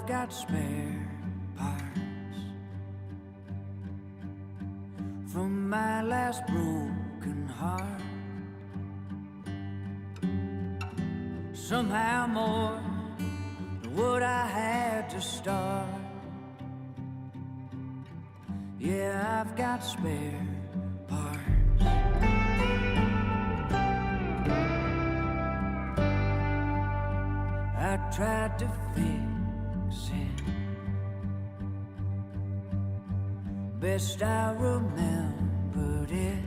got spare parts from my last broken heart. Somehow more than what I had to start. Yeah, I've got spare parts. I tried to fix it best I remembered it.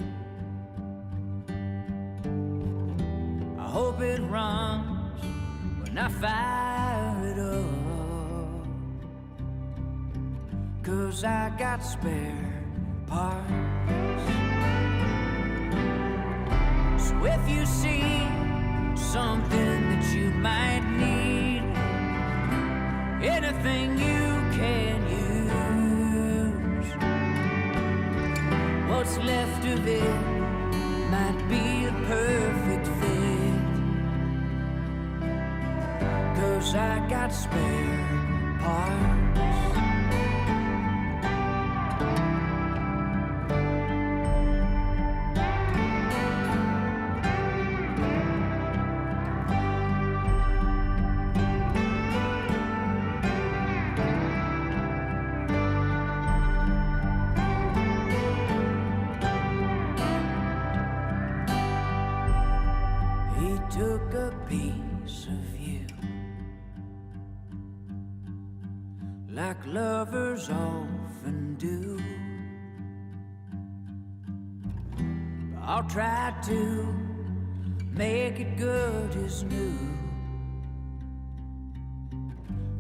I hope it runs when I fire it up, 'cause I got spare parts. So if you see something that you might need, anything you can use, what's left of it might be a perfect fit, 'cause I got spare parts. Took a piece of you, like lovers often do. I'll try to make it good as new,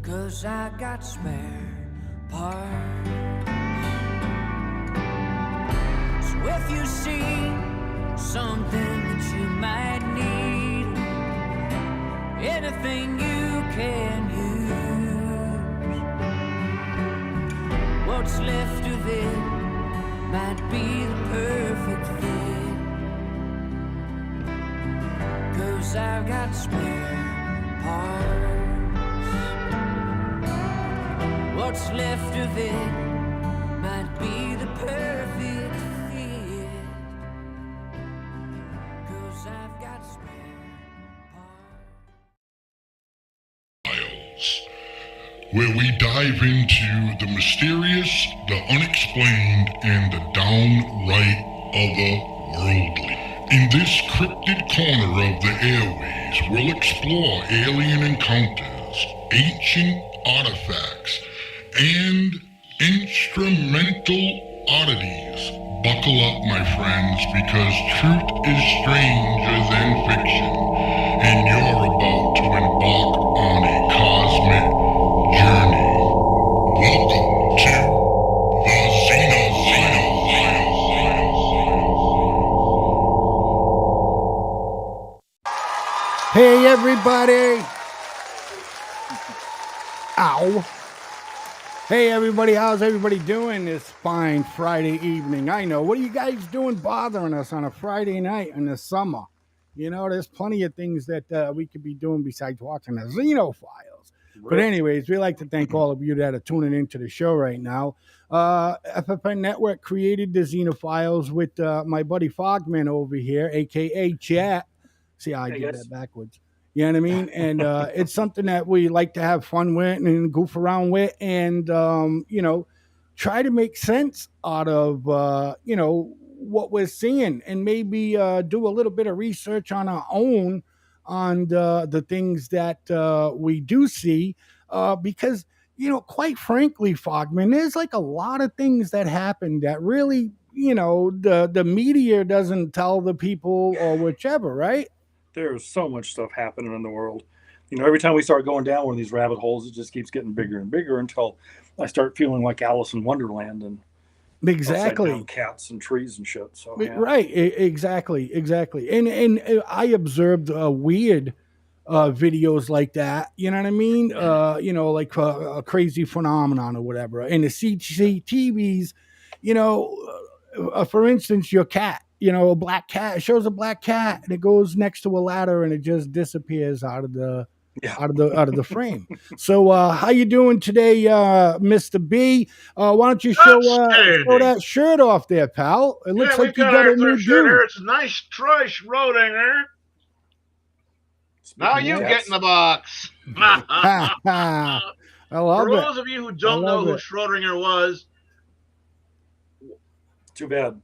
'cause I got spare parts. So if you see something that you might need, anything you can use, what's left of it might be the perfect fit, 'cause I've got spare parts. What's left of it might be the perfect fit, 'cause I've got spare parts. Where we dive into the mysterious, the unexplained, and the downright otherworldly. In this cryptid corner of the airways, we'll explore alien encounters, ancient artifacts, and instrumental oddities. Buckle up, my friends, because truth is stranger than fiction, and you're about to embark on a cosmic journey. Welcome to the Xeno. Hey everybody! Ow! Hey everybody, how's everybody doing this fine Friday evening? I know, what are you guys doing bothering us on a Friday night in the summer? You know, there's plenty of things that we could be doing besides watching the Xeno files. But anyways, we like to thank all of you that are tuning into the show right now. FFN Network created the Xeno files with my buddy Fogman over here, aka Chat. See how I did that backwards. You know what I mean? And it's something that we like to have fun with and goof around with and, you know, try to make sense out of, you know, what we're seeing and maybe do a little bit of research on our own on the things that we do see. Because, you know, quite frankly, Fogman, there's like a lot of things that happen that really, you know, the media doesn't tell the people or whichever, right? There's so much stuff happening in the world. You know, every time we start going down one of these rabbit holes, it just keeps getting bigger and bigger until I start feeling like Alice in Wonderland and exactly down cats and trees and shit. So yeah. Right, exactly. And I observed weird videos like that. You know what I mean? You know, like a crazy phenomenon or whatever. And the CCTVs, you know, for instance, your cat. You know, a black cat. It shows a black cat and it goes next to a ladder and it just disappears out of the Yeah. out of the frame. So how you doing today, Mr. B? Why don't you show that shirt off there, pal? It looks like you got a new shirt dude. here. It's a nice Troy Schrodinger. Now you get in the box. I love For it. those of you who don't know who Schrodinger was, too bad.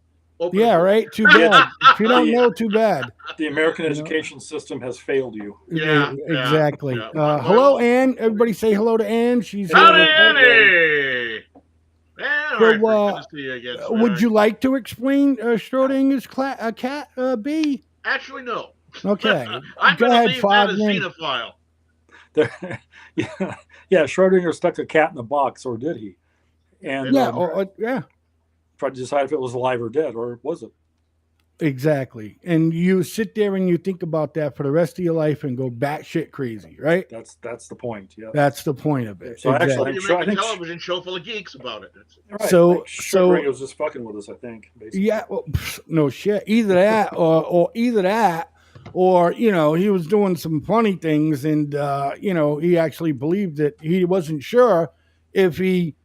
Yeah, right. Too bad. If you don't know, too bad. The American education system has failed you. Yeah, exactly. yeah. Hello, Anne. Everybody say hello to Anne. She's howdy, Annie. So, would you like to explain Schrodinger's cat, B? Actually, no. Okay. I'm Go going ahead, to leave that as Fogman. xenophile. Yeah, Schrodinger stuck a cat in a box, or did he? And yeah. Tried to decide if it was alive or dead, or was it? Exactly. And you sit there and you think about that for the rest of your life and go batshit crazy, right? That's the point. Yeah. That's the point of it. So exactly. You make a television show full of geeks about it. Right. So Schrodinger was just fucking with us, I think. Basically. Yeah. Well, no shit. Either that, or either that, or he was doing some funny things, and he actually believed that he wasn't sure if he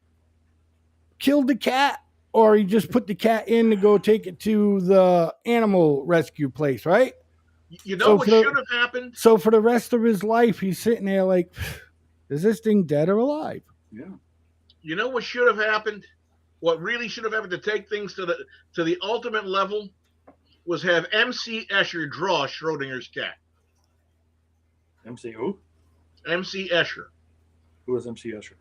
killed the cat or he just put the cat in to go take it to the animal rescue place, right? You know what should have happened? So for the rest of his life, he's sitting there like, is this thing dead or alive? Yeah. You know what should have happened? What really should have happened to take things to the ultimate level was have MC Escher draw Schrodinger's cat. MC who? MC Escher. Who is MC Escher?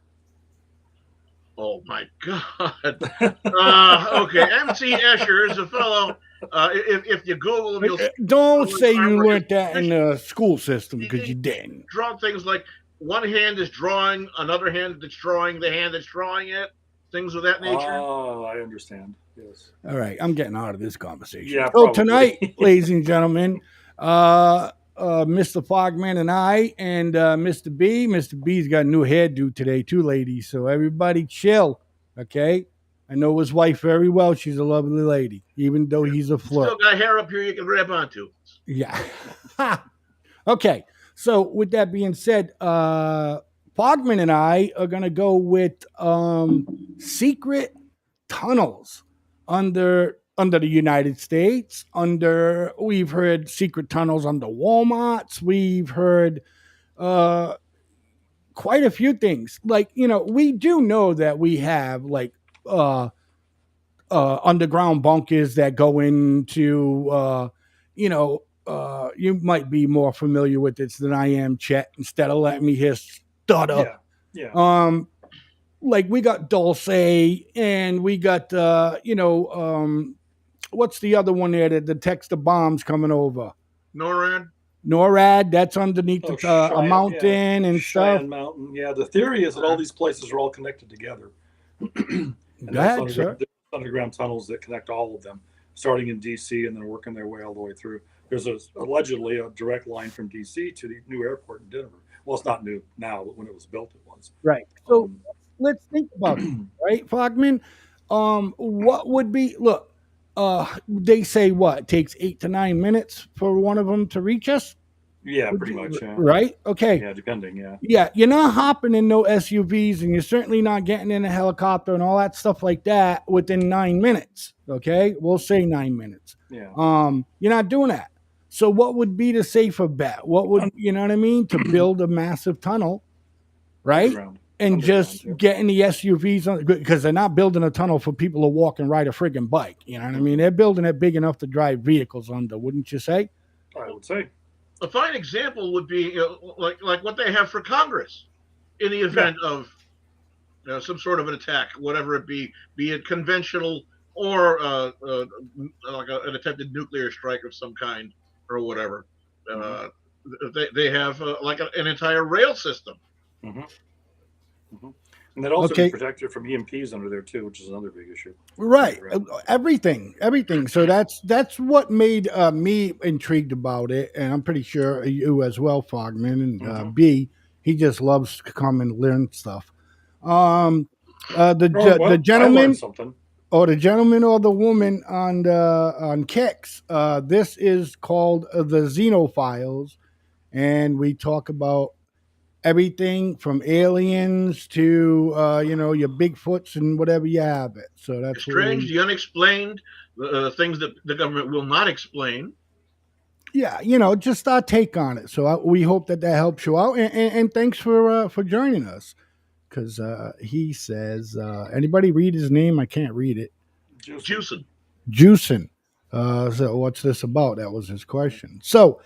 Oh my God! Okay, MC Escher is a fellow. If you Google him, you'll don't say you learned that in the school system because you didn't. Draw things like one hand is drawing, another hand that's drawing the hand that's drawing it. Things of that nature. Oh, I understand. Yes. All right, I'm getting out of this conversation. Yeah. So tonight, ladies and gentlemen, Mr. Fogman and I and Mr. B. Mr. B's got a new hairdo today, too, ladies. So everybody chill, okay? I know his wife very well. She's a lovely lady, even though he's a flirt. Still got hair up here you can grab onto. Yeah. Okay. So with that being said, Fogman and I are going to go with secret tunnels under the United States. We've heard secret tunnels under Walmarts. We've heard quite a few things. Like, we do know that we have like underground bunkers that go into you might be more familiar with this than I am, Chet, instead of letting me hear stutter. Yeah. Like we got Dulce and we got what's the other one there that detects the bombs coming over? NORAD, that's underneath a mountain and Cheyenne stuff. Mountain. Yeah, the theory is that all these places are all connected together. And that's underground tunnels that connect all of them, starting in D.C. and then working their way all the way through. There's allegedly a direct line from D.C. to the new airport in Denver. Well, it's not new now, but when it was built, it was. Right. So let's think about it, right, Fogman? What would be, look, they say what? It takes 8 to 9 minutes for one of them to reach us? Yeah, pretty much. Yeah. Right? Okay. Yeah, depending, yeah. Yeah, you're not hopping in no SUVs and you're certainly not getting in a helicopter and all that stuff like that within 9 minutes. Okay? We'll say 9 minutes. Yeah. You're not doing that. So what would be the safer bet? What would, you know what I mean? To build a massive tunnel, right? And just getting the SUVs on, because they're not building a tunnel for people to walk and ride a friggin' bike. You know what I mean? They're building it big enough to drive vehicles under, wouldn't you say? I would say. A fine example would be like what they have for Congress in the event of some sort of an attack, whatever it be it conventional or like an attempted nuclear strike of some kind or whatever. They have like an entire rail system. Mm-hmm. Mm-hmm. And that also be protected from EMPs under there too, which is another big issue. Right, everything. So that's what made me intrigued about it, and I'm pretty sure you as well, Fogman, and B. He just loves to come and learn stuff. The gentleman, or the gentleman or the woman on Kicks. This is called the Xeno Files, and we talk about everything from aliens to your Bigfoots and whatever you have it. So The that's what strange, the unexplained, the things that the government will not explain. just our take on it. So we hope that helps you out, and thanks for joining us. Because he says, anybody read his name? I can't read it. Juicing. Juicing. So what's this about? That was his question. So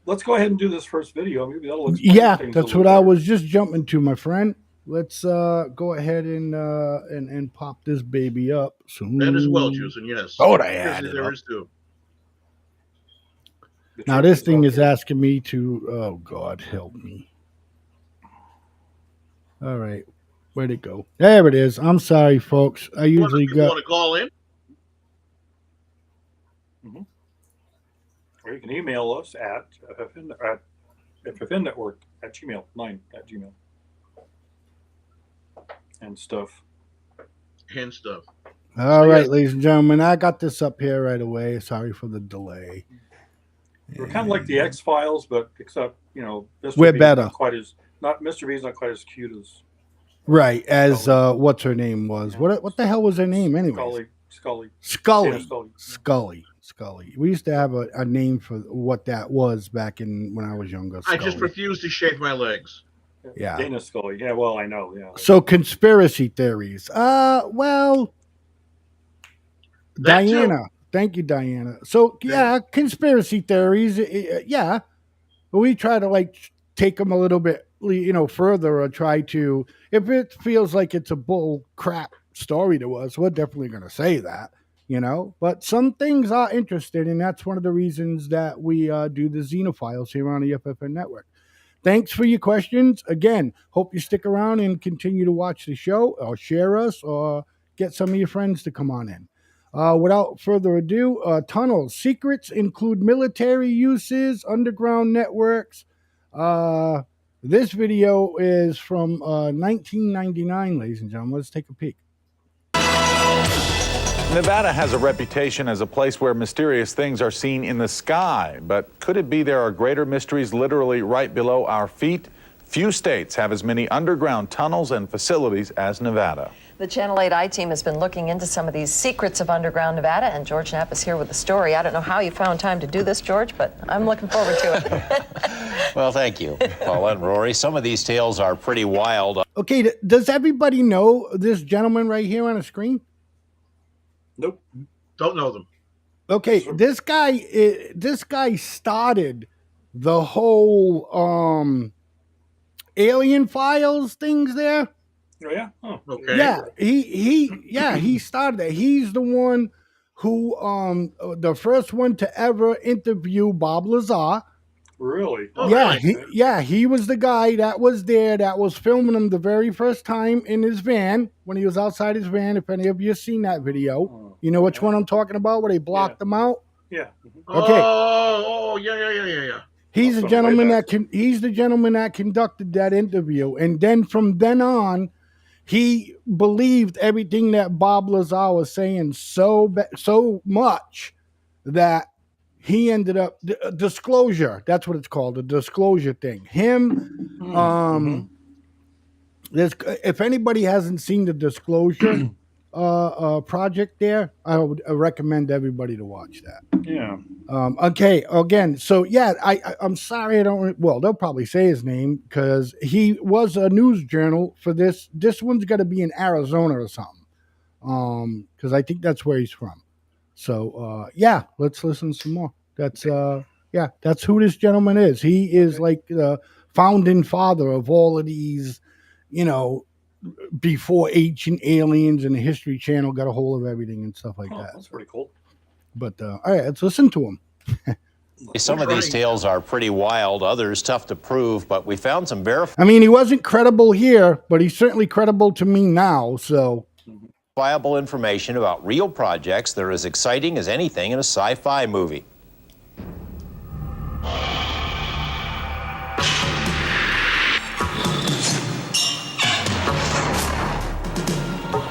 let's go ahead and do this first video. Maybe that'll explain things that's what I was just jumping to, my friend. Let's go ahead and pop this baby up. So, That as well, Juicing, yes. Oh, I had it there up. is too. Now this thing is asking me to. Oh God, help me! All right, where'd it go? There it is. I'm sorry, folks. I usually You want to call in? Mm-hmm. Or you can email us at FFN Network at Gmail and stuff. All right, ladies and gentlemen, I got this up here right away. Sorry for the delay. We're kind of like the X-Files, but except Mr. We're B's better. Mr. B's not quite as cute as what's her name was. Yeah. What the hell was her name anyway? Scully. We used to have a name for what that was back when I was younger. I just refused to shave my legs. Yeah. Dana Scully. Yeah, well, I know. Yeah. So conspiracy theories. Well, That Diana. too. Thank you, Diana. So yeah, conspiracy theories. Yeah, we try to take them a little bit, further, or try to. If it feels like it's a bull crap story to us, we're definitely going to say that. But some things are interesting, and that's one of the reasons that we do the Xenophiles here on the FFN network. Thanks for your questions. Again, hope you stick around and continue to watch the show, or share us, or get some of your friends to come on in. Without further ado, tunnels. Secrets include military uses, underground networks. This video is from 1999, ladies and gentlemen. Let's take a peek. Nevada has a reputation as a place where mysterious things are seen in the sky. But could it be there are greater mysteries literally right below our feet? Few states have as many underground tunnels and facilities as Nevada. The Channel 8 I-team has been looking into some of these secrets of underground Nevada, and George Knapp is here with the story. I don't know how you found time to do this, George, but I'm looking forward to it. Well, thank you, Paula and Rory. Some of these tales are pretty wild. Okay, does everybody know this gentleman right here on the screen? Nope. Don't know them. Okay, this guy started the whole alien files things there. Oh yeah. Oh, okay. Yeah, he started that. He's the one who the first one to ever interview Bob Lazar. Really? Oh, Yeah, he was the guy that was there that was filming him the very first time in his van when he was outside his van. If any of you have seen that video, you know which one I'm talking about, where they blocked him out. Yeah. Okay. Oh, yeah. He's the gentleman that conducted that interview, and then from then on, he believed everything that Bob Lazar was saying so much that he ended up disclosure. That's what it's called, the disclosure thing. If anybody hasn't seen the disclosure project there, I would recommend everybody to watch that. Yeah. Okay. Again, so yeah, I'm sorry I don't. Well, they'll probably say his name because he was a news journal for this. This one's got to be in Arizona or something. Because I think that's where he's from. So yeah, let's listen some more. That's who this gentleman is. He is like the founding father of all of these, before Ancient Aliens and the History Channel got a hold of everything and stuff like that. That's pretty cool. But all right, let's listen to him. Some of these tales are pretty wild, others tough to prove, but we found some he wasn't credible here, but he's certainly credible to me now, so. verifiable information about real projects that are as exciting as anything in a sci-fi movie.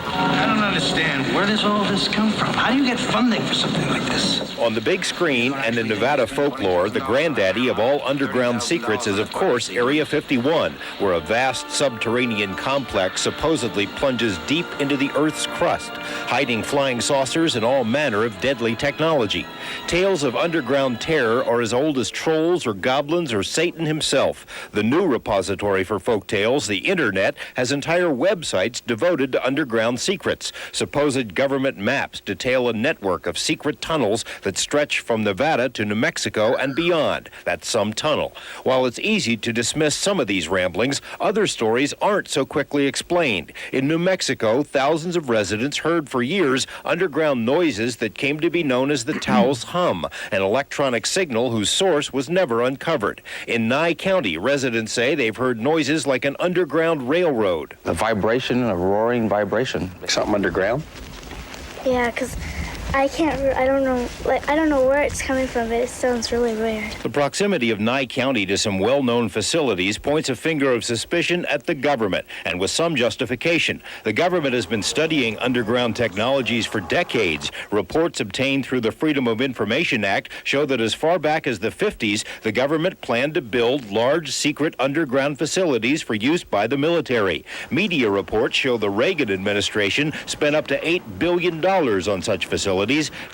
I don't understand understand. Where does all this come from? How do you get funding for something like this? On the big screen and in Nevada folklore, the granddaddy of all underground secrets is, of course, Area 51, where a vast subterranean complex supposedly plunges deep into the Earth's crust, hiding flying saucers and all manner of deadly technology. Tales of underground terror are as old as trolls or goblins or Satan himself. The new repository for folk tales, the Internet, has entire websites devoted to underground secrets. Supposed government maps detail a network of secret tunnels that stretch from Nevada to New Mexico and beyond. That's some tunnel. While it's easy to dismiss some of these ramblings, other stories aren't so quickly explained. In New Mexico, thousands of residents heard for years underground noises that came to be known as the Taos hum, an electronic signal whose source was never uncovered. In Nye County, residents say they've heard noises like an underground railroad. A vibration, a roaring vibration. Something underground? Yeah, because I don't know where it's coming from, but it sounds really weird. The proximity of Nye County to some well-known facilities points a finger of suspicion at the government, and with some justification. The government has been studying underground technologies for decades. Reports obtained through the Freedom of Information Act show that as far back as the 50s, the government planned to build large secret underground facilities for use by the military. Media reports show the Reagan administration spent up to $8 billion on such facilities.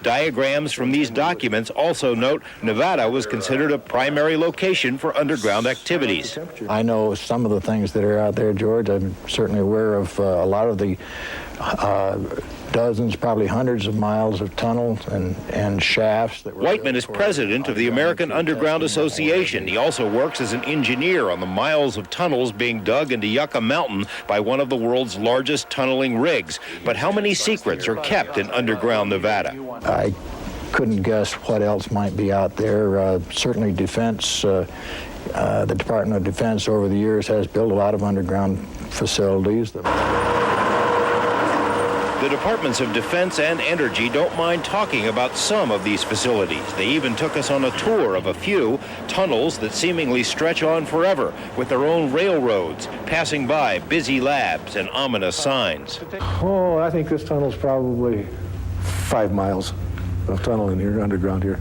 Diagrams from these documents also note Nevada was considered a primary location for underground activities. I know some of the things that are out there, George. I'm certainly aware of a lot of the dozens, probably hundreds of miles of tunnels and shafts. Whiteman is president of the American Underground Association. He also works as an engineer on the miles of tunnels being dug into Yucca Mountain by one of the world's largest tunneling rigs. But how many secrets are kept in underground Nevada? I couldn't guess what else might be out there. Certainly defense, the Department of Defense over the years has built a lot of underground facilities. The Departments of Defense and Energy don't mind talking about some of these facilities. They even took us on a tour of a few tunnels that seemingly stretch on forever, with their own railroads, passing by busy labs and ominous signs. Oh, I think this tunnel's probably 5 miles of tunnel in here, underground here.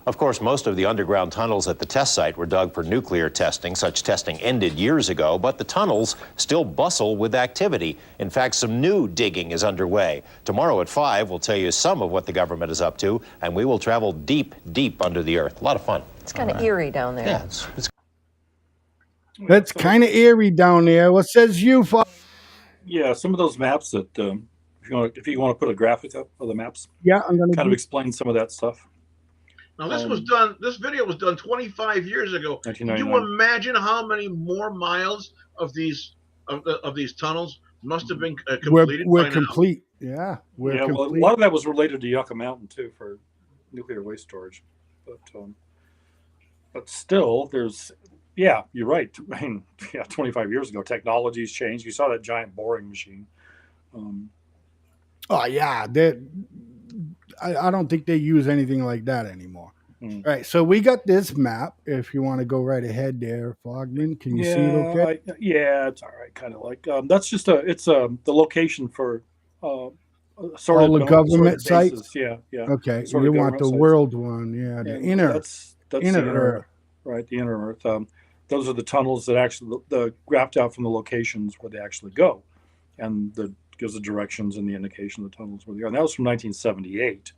Of course, most of the underground tunnels at the test site were dug for nuclear testing. Such testing ended years ago, but the tunnels still bustle with activity. In fact, some new digging is underway. Tomorrow at 5, we'll tell you some of what the government is up to, and we will travel deep, deep under the earth. A lot of fun. It's kind of eerie down there. Yeah, That's kind of eerie down there. What says you, Yeah, some of those maps that, if you want to put a graphic up of the maps, yeah, I'm going to kind of explain some of that stuff. Now, this video was done 25 years ago. Can you imagine how many more miles of these tunnels must have been completed? We're complete. Yeah, we're complete. Well, a lot of that was related to Yucca Mountain, too, for nuclear waste storage. But still, there's, yeah, you're right. I mean, 25 years ago, technology's changed. You saw that giant boring machine. Oh, yeah. I don't think they use anything like that anymore. Right. So we got this map. If you want to go right ahead there, Fogman, can you see it okay? Yeah, it's all right. Kind of like that's just the location for sort all the government sites. Yeah. Okay. So you want the world one? Yeah, the inner. That's inner the Earth. Right, the inner Earth. Those are the tunnels that actually the grabbed out from the locations where they actually go, and the gives the directions and the indication of the tunnels where they are. And that was from 1978.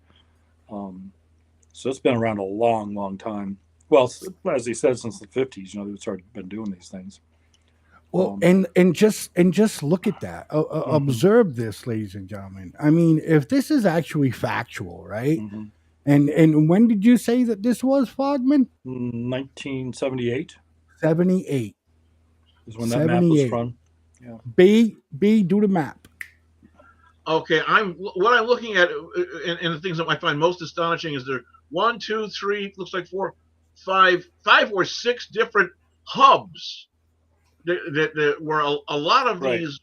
So it's been around a long, long time. Well, as he said, since the 50s, they've started been doing these things. Well, and just look at that. Observe this, ladies and gentlemen. I mean, if this is actually factual, right? And when did you say that this was, Fogman? 1978. 78 is when that map was from. Yeah. B, do the map. Okay, what I'm looking at, and the things that I find most astonishing is there 1, 2, 3, looks like 4, 5 or 6 different hubs that where a lot of these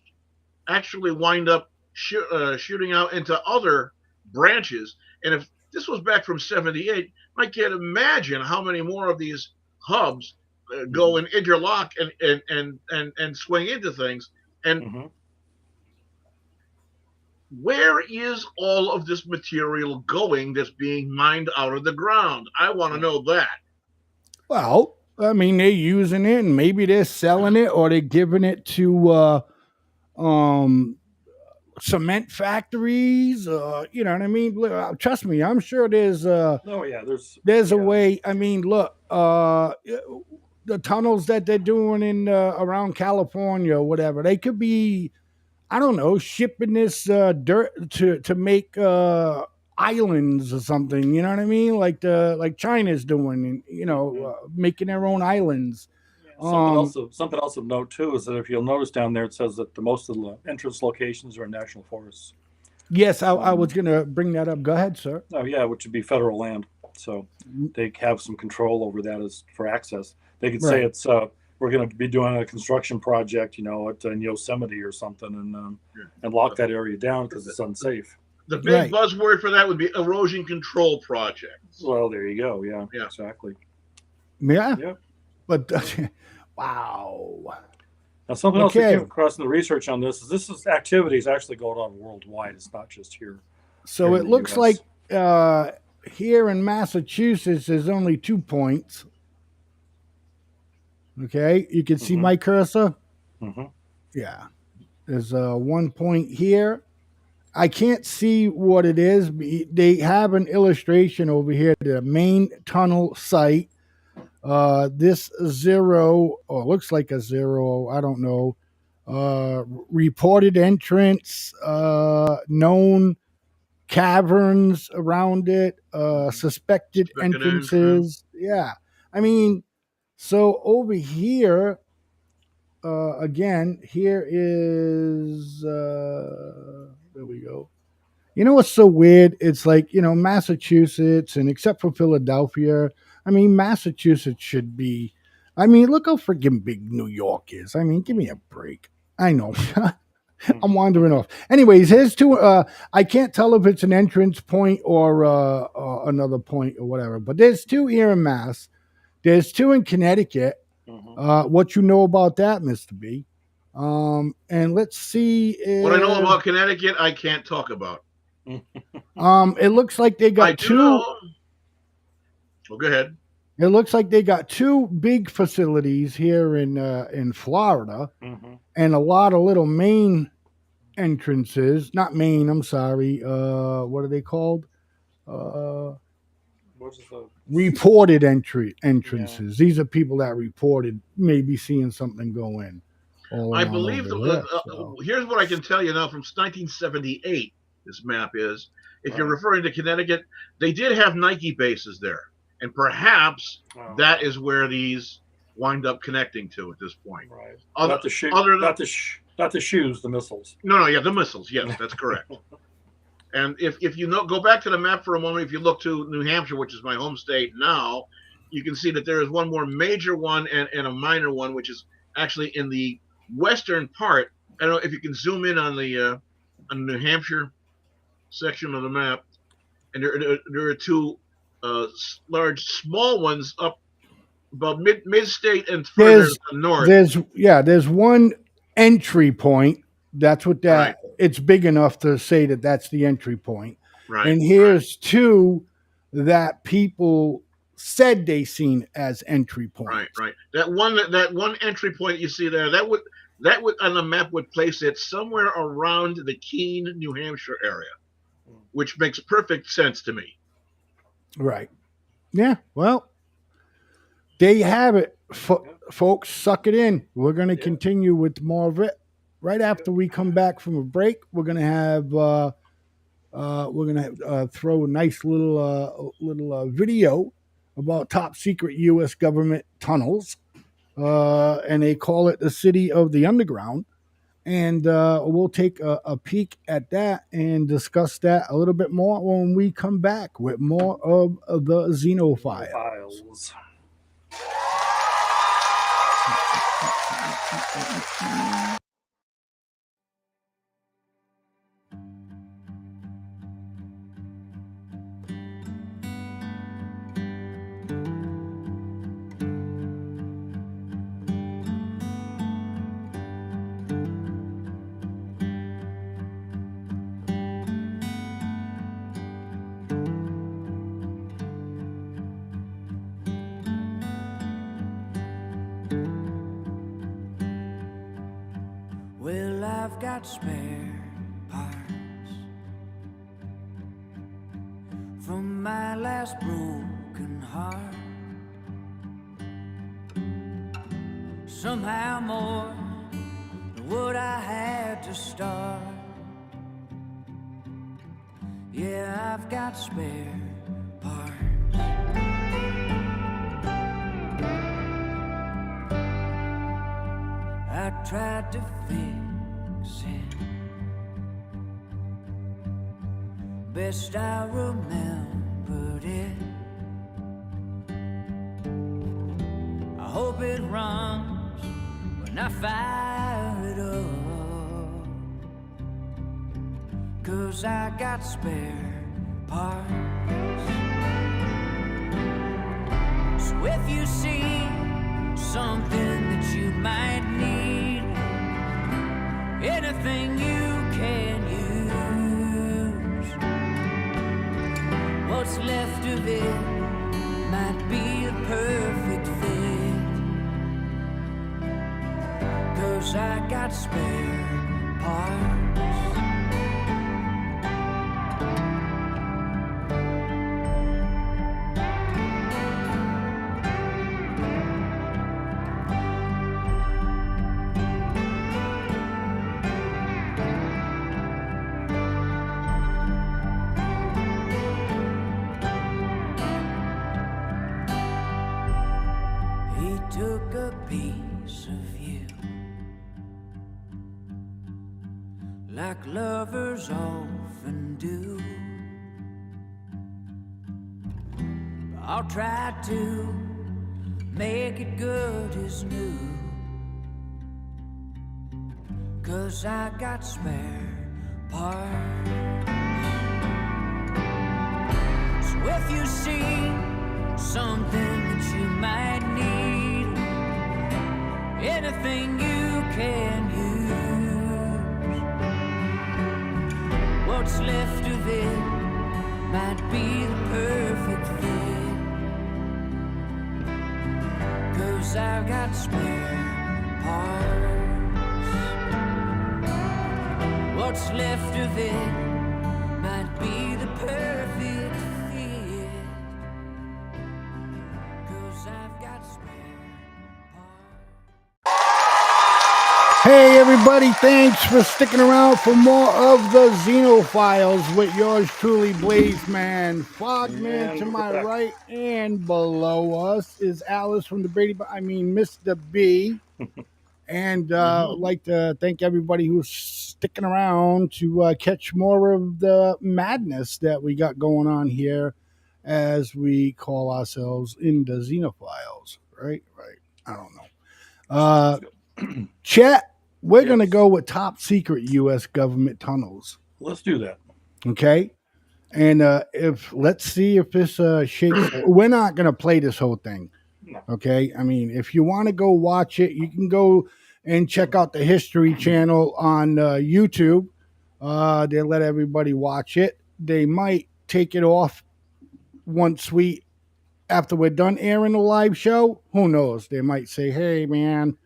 actually wind up shooting out into other branches. And if this was back from 78, I can't imagine how many more of these hubs go and interlock and swing into things. And where is all of this material going that's being mined out of the ground? I want to know that. Well, I mean, they're using it, and maybe they're selling it, or they're giving it to um, cement factories. You know what I mean? Trust me, I'm sure there's Oh yeah, there's a way. I mean, look, the tunnels that they're doing in around California or whatever, they could be, I don't know, shipping this dirt to make islands or something. You know what I mean? Like China's doing, and making their own islands. Something else of note too is that if you'll notice down there, it says that the most of the entrance locations are in national forests. Yes, I was gonna bring that up. Go ahead, sir. Oh yeah, which would be federal land, so they have some control over that as for access. They could say Right. it's we're going to be doing a construction project, in Yosemite or something, and lock that area down because it's unsafe. The big buzzword for that would be erosion control projects. Well, there you go. Yeah, Yeah. exactly. Yeah. Yeah. But wow. Now, something else Okay. that came across in the research on this is activities actually going on worldwide. It's not just here. So here it in the looks US. like here in Massachusetts, there's only 2 points. Okay, you can see my cursor. Mhm. Yeah, there's 1 point here. I can't see what it is. They have an illustration over here. The main tunnel site. This 0, or looks like a 0. I don't know. Reported entrance. Known caverns around it. Suspected entrances. Yeah, I mean, so over here. Again, here is there we go. You know what's so weird? It's like, Massachusetts, and except for Philadelphia, I mean, Massachusetts should be. I mean, look how freaking big New York is. I mean, give me a break. I know. I'm wandering off. Anyways, here's 2. I can't tell if it's an entrance point or another point or whatever, but there's 2 here in Mass. There's 2 in Connecticut. What you know about that, Mr. B? And let's see. What I know about Connecticut, I can't talk about. It looks like they got I do 2. know. Well, go ahead. It looks like they got 2 big facilities here in Florida, and a lot of little main entrances. Not main. I'm sorry. What are they called? What's the Reported entrances. These are people that reported maybe seeing something go in. I believe here's what I can tell you now from 1978. This map is, if you're referring to Connecticut, they did have Nike bases there, and perhaps that is where these wind up connecting to at this point. Right. Not the shoes, the missiles. No, yeah, the missiles. Yes, that's correct. And if you go back to the map for a moment, if you look to New Hampshire, which is my home state now, you can see that there is one more major one and a minor one, which is actually in the western part. I don't know if you can zoom in on the New Hampshire section of the map, and there are 2 large small ones up about mid-state and further north. There's 1 entry point. That's what that. Right. It's big enough to say that that's the entry point. Right. And here's 2 that people said they seen as entry points. Right. That one entry point you see there, that would on the map would place it somewhere around the Keene, New Hampshire area, which makes perfect sense to me. Right. Yeah. Well, there you have it, folks. Suck it in. We're going to continue with more of it right after we come back from a break. We're going to have throw a nice little video about top secret U.S. government tunnels, and they call it the City of the Underground. And we'll take a peek at that and discuss that a little bit more when we come back with more of the Xeno Files. I've got spare parts from my last broken heart. Somehow more than what I had to start. Yeah, I've got spare parts. I tried to fix it best I remembered it. I hope it runs when I fire it up, 'cause I got spare parts. So if you see something that you might need, anything you can use, what's left of it might be a perfect fit, 'cause I got spare parts. Took a piece of you, like lovers often do. I'll try to make it good as new, 'cause I got spare parts. So if you see something that you might need, anything you can use, what's left of it might be the perfect fit, 'cause I've got spare parts. What's left of it might be the perfect fit, 'cause I've got spare. Hey everybody, thanks for sticking around for more of the Xeno Files with yours truly, Blazeman. Fogman to my right, and below us is Alice from the Mr. B. And I'd like to thank everybody who's sticking around to catch more of the madness that we got going on here as we call ourselves in the Xeno Files. Right. I don't know. Chat. We're going to go with top secret U.S. government tunnels. Let's do that. Okay. And let's see if this shakes. We're not going to play this whole thing. No. Okay. I mean, if you want to go watch it, you can go and check out the History Channel on YouTube. They let everybody watch it. They might take it off after we're done airing the live show. Who knows? They might say, hey, man,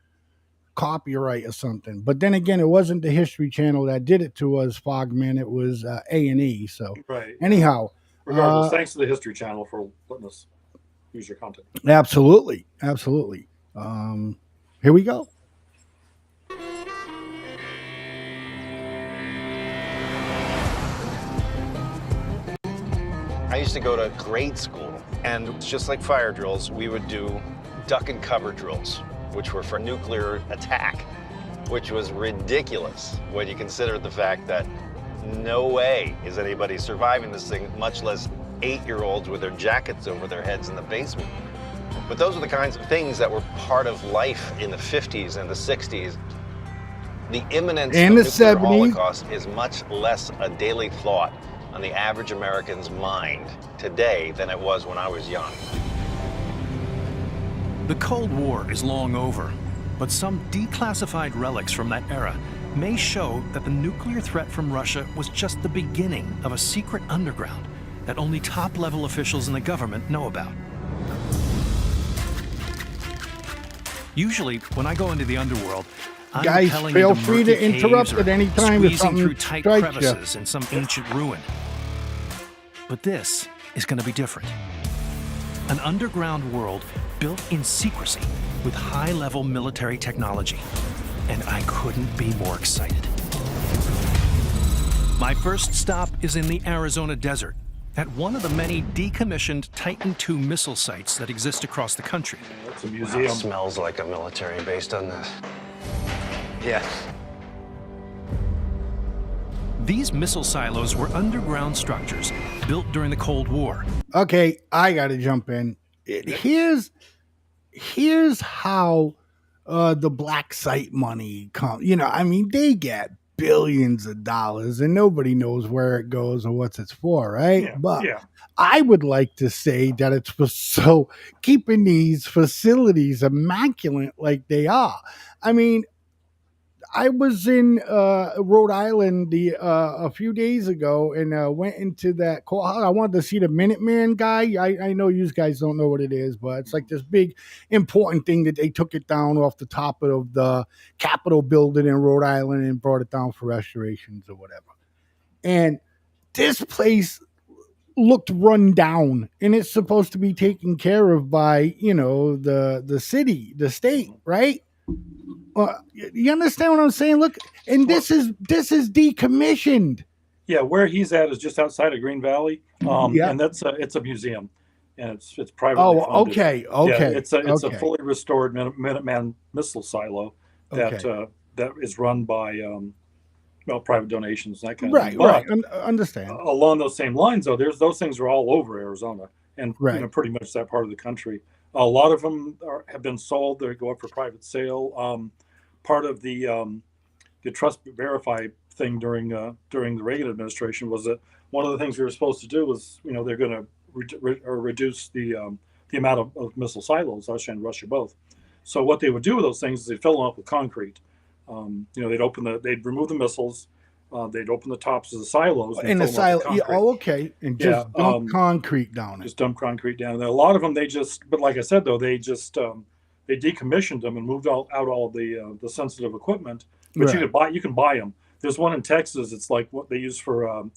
copyright or something. But then again, it wasn't the History Channel that did it to us, Fogman. It was A&E. So right. Anyhow, regardless, thanks to the History Channel for letting us use your content. Absolutely. Here we go. I used to go to grade school, and it's just like fire drills, we would do duck and cover drills, which were for nuclear attack, which was ridiculous when you consider the fact that no way is anybody surviving this thing, much less 8-year-olds with their jackets over their heads in the basement. But those are the kinds of things that were part of life in the 50s and the 60s. The imminence of the nuclear holocaust is much less a daily thought on the average American's mind today than it was when I was young. The Cold War is long over, but some declassified relics from that era may show that the nuclear threat from Russia was just the beginning of a secret underground that only top-level officials in the government know about. Usually, when I go into the underworld, I'm Guys, rappelling feel into free murky to interrupt caves at or any time if squeezing something through tight strikes you. crevices in some ancient ruin. But this is going to be different. An underground world built in secrecy with high-level military technology. And I couldn't be more excited. My first stop is in the Arizona desert, at one of the many decommissioned Titan II missile sites that exist across the country. It's a museum. Wow, smells like a military base, doesn't it? Yeah. These missile silos were underground structures built during the Cold War. Okay, I got to jump in. Here's how the black site money comes. You know, I mean, they get billions of dollars and nobody knows where it goes or what it's for, right? Yeah, But yeah. I would like to say that it's for so keeping these facilities immaculate like they are. I mean, I was in Rhode Island a few days ago and went into that courthouse. I wanted to see the Minuteman guy. I know you guys don't know what it is, but it's like this big important thing that they took it down off the top of the Capitol building in Rhode Island and brought it down for restorations or whatever. And this place looked run down, and it's supposed to be taken care of by, you know, the city, the state, right? You understand what I'm saying? Look, and this is decommissioned. Yeah, where he's at is just outside of Green Valley, Yeah. and it's a museum, and it's privately funded. Okay. Yeah, it's a fully restored Minuteman missile silo that that is run by private donations and that kind of thing. Right. But Understand. along those same lines, though, those things are all over Arizona and you know, pretty much that part of the country. A lot of them have been sold. They go up for private sale. Part of the trust verify thing during the Reagan administration was that one of the things we were supposed to do was, you know, they're going to reduce the amount of missile silos, Russia and Russia both. So what they would do with those things is they'd fill them up with concrete. You know, they'd remove the missiles, they'd open the tops of the silos. In the silo, and just dump concrete down it. Just dump concrete down. And a lot of them, but like I said, though, they decommissioned them and moved out all the sensitive equipment. But you can buy them. There's one in Texas. It's like what they use for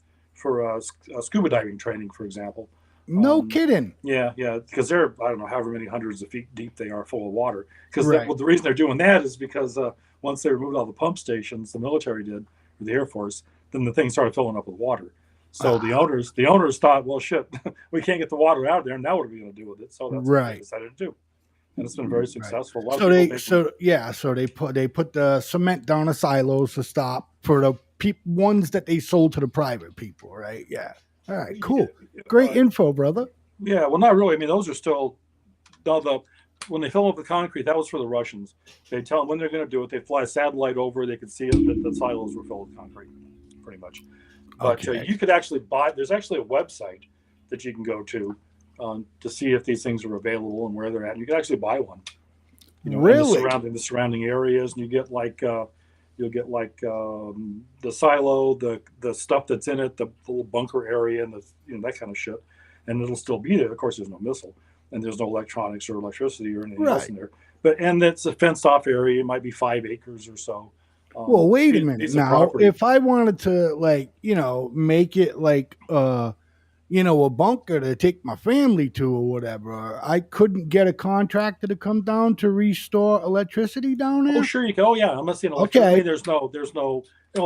scuba diving training, for example. No kidding. Yeah, because they're, I don't know, however many hundreds of feet deep they are, full of water. Because the reason they're doing that is because once they removed all the pump stations, the military did, or the Air Force, then the thing started filling up with water. So the owners thought, well, shit, we can't get the water out of there. Now what are we going to do with it? So that's what they decided to do. And it's been very successful. So they put the cement down the silos to stop for the ones that they sold to the private people, right? Yeah. All right, cool. Great info, brother. Yeah, well, not really. I mean, those are still when they fill up the concrete, that was for the Russians. They tell them when they're going to do it. They fly a satellite over. They could see it, that the silos were filled with concrete, pretty much. But you could actually buy. There's actually a website that you can go to see if these things are available and where they're at. And you can actually buy one. You know, really? In the surrounding areas, and you get you'll get the silo, the stuff that's in it, the little bunker area, and that kind of shit. And it'll still be there. Of course, there's no missile, and there's no electronics or electricity or anything else in there. And it's a fenced off area. It might be 5 acres or so. Well, wait a minute. Now, if I wanted to, make it like, a bunker to take my family to or whatever, I couldn't get a contractor to come down to restore electricity down there? Oh, sure you can. Oh, yeah. I'm not seeing electricity. There's no,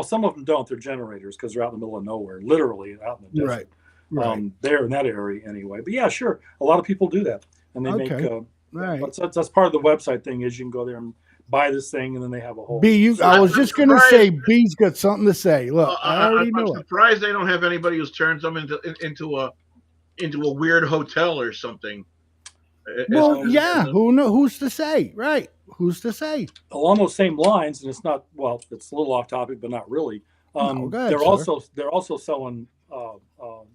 some of them don't. They're generators because they're out in the middle of nowhere, literally out in the desert. Right. There in that area anyway. But yeah, sure. A lot of people do that. And they make, that's part of the website thing is you can go there and buy this thing, and then they have a whole. I was just going to say, B's got something to say. Look, I already know I'm surprised they don't have anybody who's turned them into a weird hotel or something. Well, who knows? Who's to say? Right? Who's to say? Along those same lines, and it's not. Well, it's a little off topic, but not really. They're also selling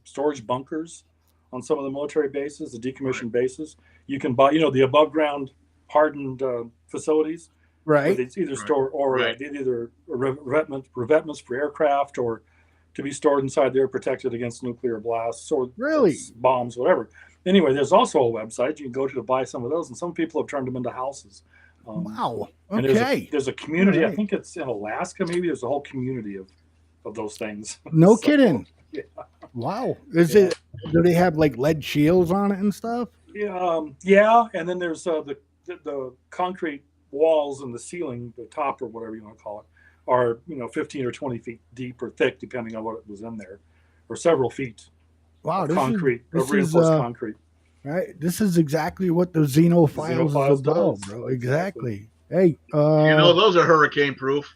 storage bunkers on some of the military bases, the decommissioned bases. You can buy, the above ground hardened facilities. Right. It's either store or either revetments for aircraft or to be stored inside there, protected against nuclear blasts or bombs, whatever. Anyway, there's also a website you can go to buy some of those, and some people have turned them into houses. Wow. And Okay. there's a community. I Right. think it's in Alaska. Maybe there's a whole community of those things. No So, kidding. yeah. Wow. Is Yeah. it? Do they have like lead shields on it and stuff? Yeah, and then there's the concrete walls and the ceiling, the top or whatever you want to call it, are 15 or 20 feet deep or thick, depending on what was in there, or several feet. Wow. Of This concrete, is of reinforced concrete. right. This is exactly what the Xeno files is Files about, does. bro. Exactly. Hey. Those are hurricane proof.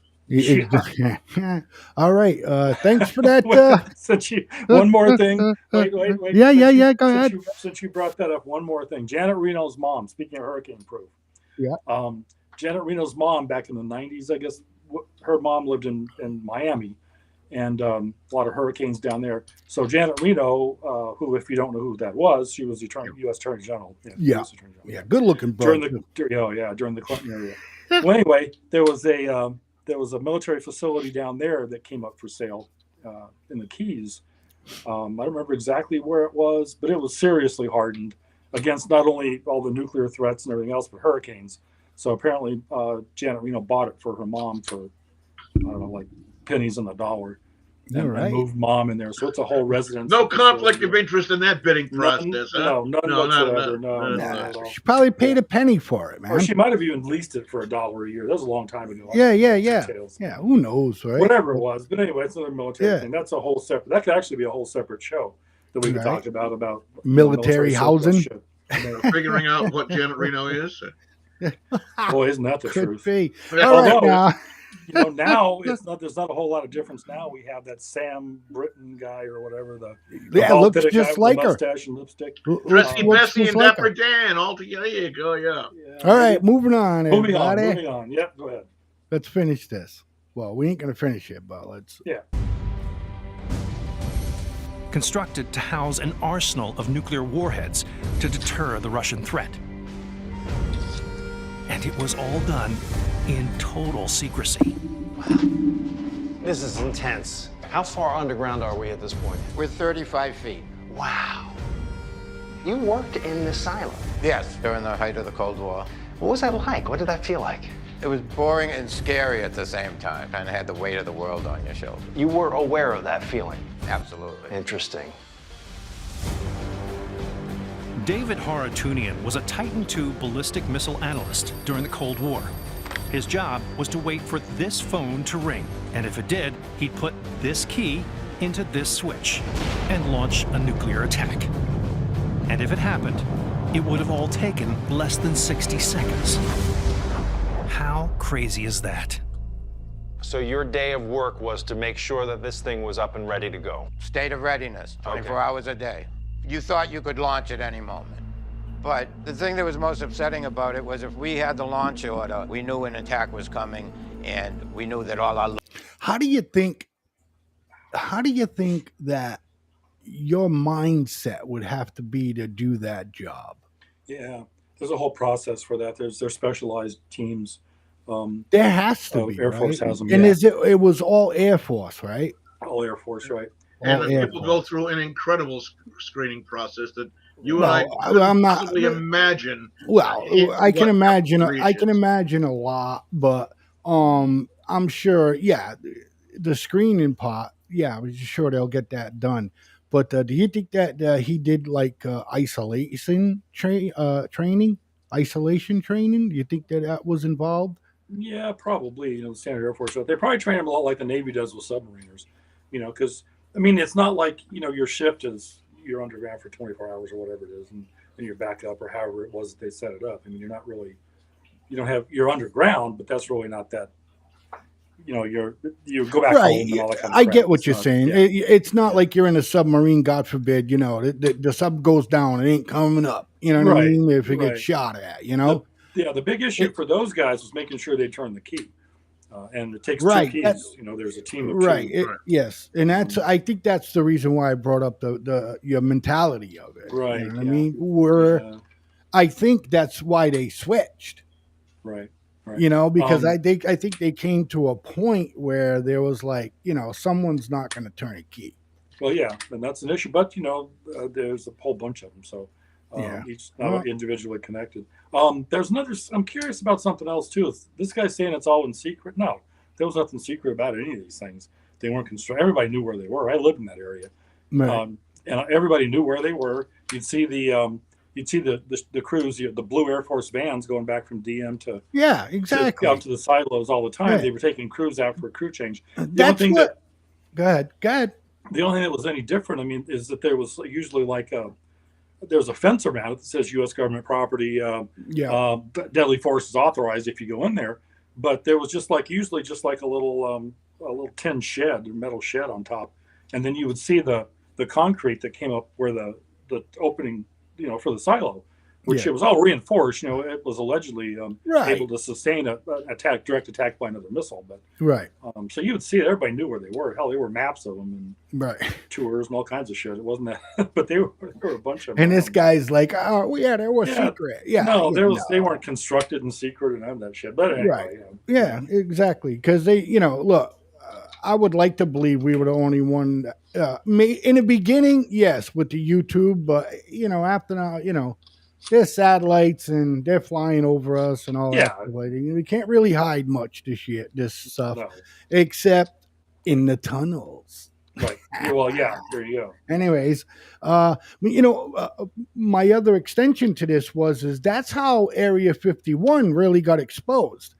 All right. Thanks for that. One more thing. Wait. Yeah. Go ahead. Since you brought that up, one more thing. Janet Reno's mom. Speaking of hurricane proof. Yeah. Janet Reno's mom back in the 90s, I guess. Her mom lived in Miami, and a lot of hurricanes down there. So Janet Reno, who, if you don't know who that was, she was the U.S. Attorney General. Yeah. US Attorney General. Yeah. Good looking, bro. During the Clinton era. Well, anyway, there was a military facility down there that came up for sale in the Keys. I don't remember exactly where it was, but it was seriously hardened against not only all the nuclear threats and everything else, but hurricanes. So apparently, Janet Reno bought it for her mom for, I don't know, like pennies on the dollar, and moved mom in there. So it's a whole residence. No conflict of interest in that bidding process. None whatsoever. No. She probably paid a penny for it, man. Or she might have even leased it for $1 a year. That was a long time ago. Yeah. Yeah. Who knows, right? Whatever it was, but anyway, it's another military thing. That's a whole separate. That could actually be a whole separate show that we could talk about military housing. Figuring out what Janet Reno is. Boy, isn't that the truth? Be. All right, now. Now there's not a whole lot of difference. Now we have that Sam Britton guy or whatever looks just like her. Mustache and lipstick. Dressy Bessie and Dapper Dan all together. There you go. Yeah. All right, moving on. Moving on. Yep, go ahead. Let's finish this. Well, we ain't gonna finish it, but let's. Yeah. Constructed to house an arsenal of nuclear warheads to deter the Russian threat. And it was all done in total secrecy. This is intense. How far underground are we at this point? We're 35 feet. Wow. You worked in this silo? Yes, during the height of the Cold War. What was that like? What did that feel like? It was boring and scary at the same time. Kind of had the weight of the world on your shoulders. You were aware of that feeling? Absolutely. Interesting. David Haratunian was a Titan II ballistic missile analyst during the Cold War. His job was to wait for this phone to ring, and if it did, he'd put this key into this switch and launch a nuclear attack. And if it happened, it would have all taken less than 60 seconds. How crazy is that? So your day of work was to make sure that this thing was up and ready to go? State of readiness, 24 hours a day. You thought you could launch at any moment. But the thing that was most upsetting about it was if we had the launch order, we knew an attack was coming, and we knew that all our... How do you think that your mindset would have to be to do that job? Yeah, there's a whole process for that. There's specialized teams. There has to be. Air Force has them. And it was all Air Force, right? All Air Force, right? And people go through an incredible screening process that you and I I'm not possibly imagine. Well, I can imagine. I can imagine a lot, but I'm sure. Yeah, the screening part. Yeah, I'm sure they'll get that done. But do you think that he did like isolation training? Isolation training? Do you think that was involved? Yeah, probably. The Standard Air Force. They probably train them a lot like the Navy does with submariners. Because I mean, it's not like your shift is you're underground for 24 hours or whatever it is, and then you're back up or however it was that they set it up. I mean, you're not really, you're underground, but that's really not that. You go back home and all that kind of I crap. get what you're saying. Yeah. It's not like you're in a submarine, God forbid. The sub goes down, it ain't coming up. You know what I mean? If it gets shot at, The big issue for those guys was making sure they turn the key. And it takes two keys. There's a team of two. Yes, and I think that's the reason why I brought up your mentality of it. Right. You know what I mean, I think that's why they switched. Right. Because I think they came to a point where there was like, someone's not going to turn a key. Well, yeah, and that's an issue. But there's a whole bunch of them. So Each not individually connected. There's another. I'm curious about something else too. This guy's saying it's all in secret. No, there was nothing secret about any of these things. They weren't constructed. Everybody knew where they were. I lived in that area, and everybody knew where they were. You'd see the crews, the blue Air Force vans going back from DM to out to the silos all the time. Right. They were taking crews out for a crew change. That's what. Go ahead. The only thing that was any different, I mean, is that there was usually like there's a fence around it that says U.S. government property, deadly force is authorized if you go in there. But there was usually just like a little tin shed, metal shed on top, and then you would see the concrete that came up where the opening, for the silo, which it was all reinforced. It was allegedly able to sustain a direct attack by another missile. But so you would see it. Everybody knew where they were. Hell, there were maps of them and tours and all kinds of shit. It wasn't that, but there were a bunch of them. And this guy's like, oh yeah, they were secret. Yeah, no, they weren't constructed in secret and none of that shit. But anyway, yeah, exactly. Because they, look. I would like to believe we were the only one. In the beginning, yes, with the YouTube, but after now, there's satellites and they're flying over us and all that. We can't really hide much this stuff, except in the tunnels. Right. Well, yeah. There you go. Anyways, my other extension to this is that's how Area 51 really got exposed.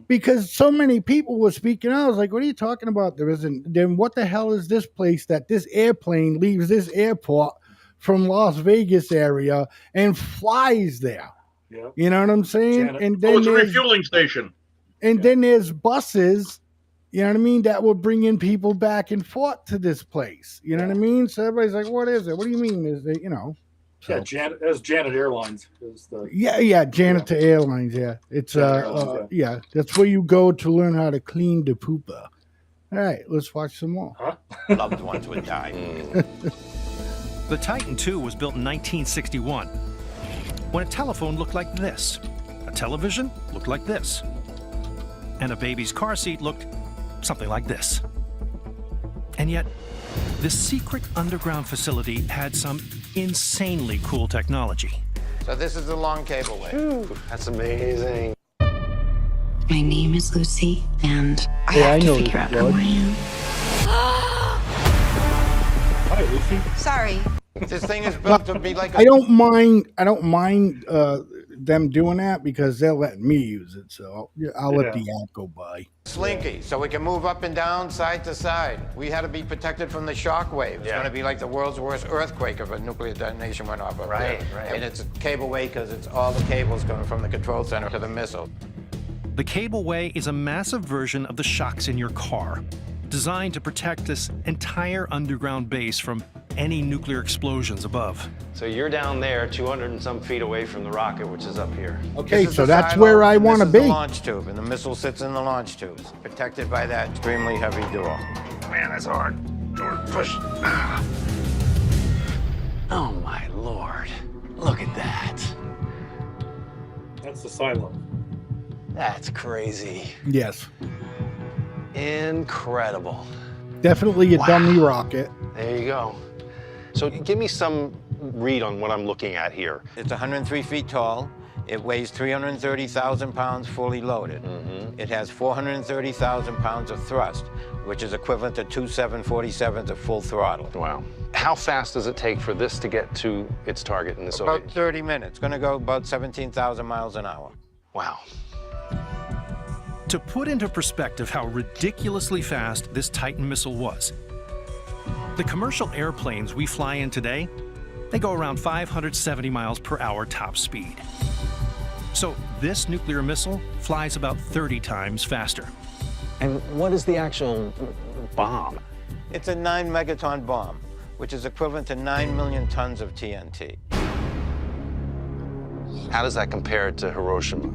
Because so many people were speaking out. I was like, what are you talking about? There isn't. Then what the hell is this place that this airplane leaves this airport from Las Vegas area and flies there? Yeah. You know what I'm saying? And then it's a refueling station. And then there's buses, you know what I mean, that will bring in people back and forth to this place. You know what I mean? So everybody's like, what is it? What do you mean? Is it, So. Yeah, Janet Airlines is the Janet Airlines. Yeah, it's that's where you go to learn how to clean the pooper. All right, let's watch some more. Loved ones would die. The Titan II was built in 1961, when a telephone looked like this, a television looked like this, and a baby's car seat looked something like this. And yet, this secret underground facility had some insanely cool technology. So this is the long cableway. Ooh, that's amazing. My name is Lucy, and I have to figure out who I am. Hi, Lucy. Sorry. This thing is built to be like I don't mind them doing that because they're letting me use it, so I'll let the ad go by. Slinky, so we can move up and down, side to side. We had to be protected from the shock wave. It's going to be like the world's worst earthquake if a nuclear detonation went off up there. Right. And it's a cableway because it's all the cables going from the control center to the missile. The cableway is a massive version of the shocks in your car, designed to protect this entire underground base from any nuclear explosions above. So you're down there 200 and some feet away from the rocket, which is up here. Okay, so that's where I want to be. This is the launch tube, and the missile sits in the launch tubes, protected by that extremely heavy door. Man, that's hard. Door push. Oh my Lord. Look at that. That's the silo. That's crazy. Yes. Incredible. Definitely a dummy rocket. There you go. So give me some read on what I'm looking at here. It's 103 feet tall. It weighs 330,000 pounds fully loaded. It has 430,000 pounds of thrust, which is equivalent to 2 747s at full throttle. Wow. How fast does it take for this to get to its target in the Soviet? About 30 minutes. It's going to go about 17,000 miles an hour. Wow. To put into perspective how ridiculously fast this Titan missile was, the commercial airplanes we fly in today, they go around 570 miles per hour top speed. So this nuclear missile flies about 30 times faster. And what is the actual bomb? It's a 9 megaton bomb, which is equivalent to 9 million tons of TNT. How does that compare to Hiroshima?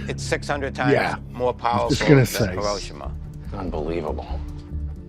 It's 600 times more powerful than Hiroshima. Unbelievable.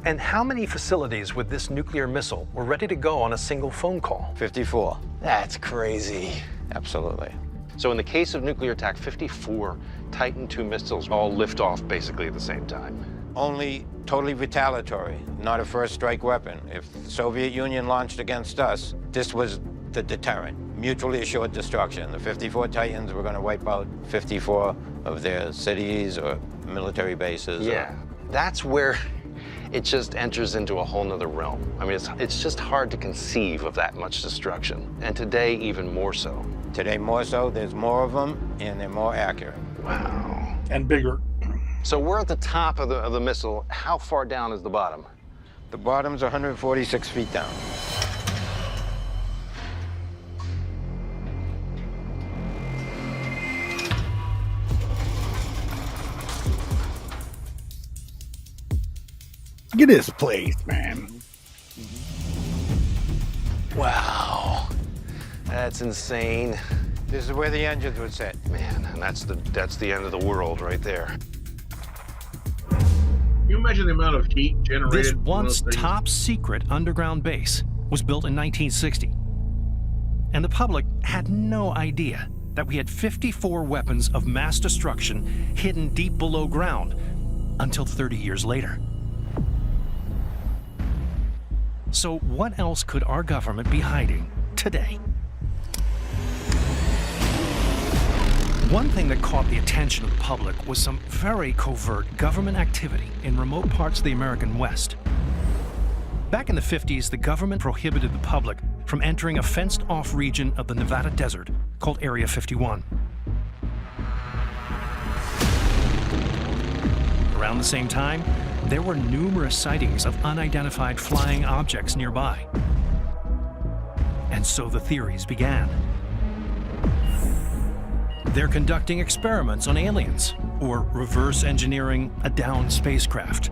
And how many facilities with this nuclear missile were ready to go on a single phone call? 54. That's crazy. Absolutely. So in the case of nuclear attack, 54 Titan II missiles all lift off basically at the same time. Only totally retaliatory, not a first strike weapon. If the Soviet Union launched against us, this was the deterrent. mutually assured destruction. The 54 Titans were going to wipe out 54 of their cities or military bases. Yeah, that's where it just enters into a whole nother realm. I mean, it's just hard to conceive of that much destruction. And today, even more so. Today, more so. There's more of them, and they're more accurate. Wow. And bigger. So we're at the top of the missile. How far down is the bottom? The bottom's 146 feet down. Look at this place, man. Wow. That's insane. This is where the engines would sit. Man, and that's the end of the world right there. Can you imagine the amount of heat generated? This once top secret underground base was built in 1960. And the public had no idea that we had 54 weapons of mass destruction hidden deep below ground until 30 years later. So what else could our government be hiding today? One thing that caught the attention of the public was some very covert government activity in remote parts of the American West. Back in the 50s, the government prohibited the public from entering a fenced-off region of the Nevada desert called Area 51. Around the same time, there were numerous sightings of unidentified flying objects nearby. And so the theories began. They're conducting experiments on aliens, or reverse engineering a downed spacecraft.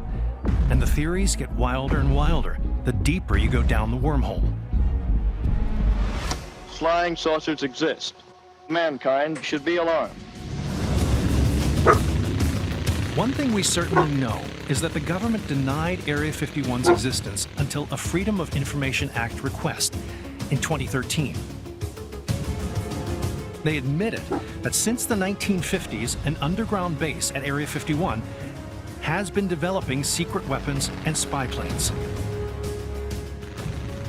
And the theories get wilder and wilder the deeper you go down the wormhole. Flying saucers exist. Mankind should be alarmed. One thing we certainly know is that the government denied Area 51's existence until a Freedom of Information Act request in 2013. They admitted that since the 1950s, an underground base at Area 51 has been developing secret weapons and spy planes.